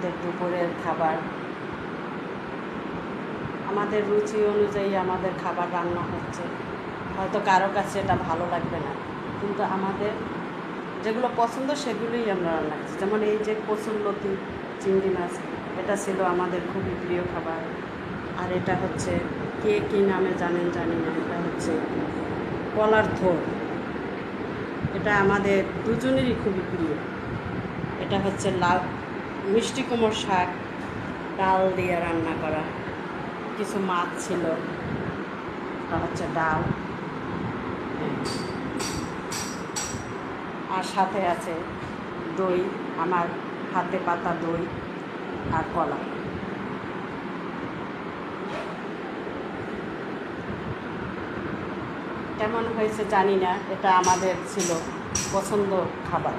আমাদের দুপুরের খাবার। আমাদের রুচি অনুযায়ী আমাদের খাবার রান্না হচ্ছে। হয়তো কারো কাছে এটা ভালো লাগবে না, কিন্তু আমাদের যেগুলো পছন্দ সেগুলোই আমরা রান্না করছি। যেমন এই যে কচুরলতি চিংড়ি মাছ, এটা ছিল আমাদের খুবই প্রিয় খাবার। আর এটা হচ্ছে কে কী নামে জানেন জানি না, এটা হচ্ছে কলার থোড়। এটা আমাদের দুজনেরই খুবই প্রিয়। এটা হচ্ছে লাউ মিষ্টি কুমড়োর শাক ডাল দিয়ে রান্না করা, কিছু মাছ ছিল, এটা হচ্ছে ডাল, আর সাথে আছে দই, আমার হাতে পাতা দই আর কলা। কেমন হয়েছে জানি না, এটা আমাদের ছিল পছন্দ খাবার।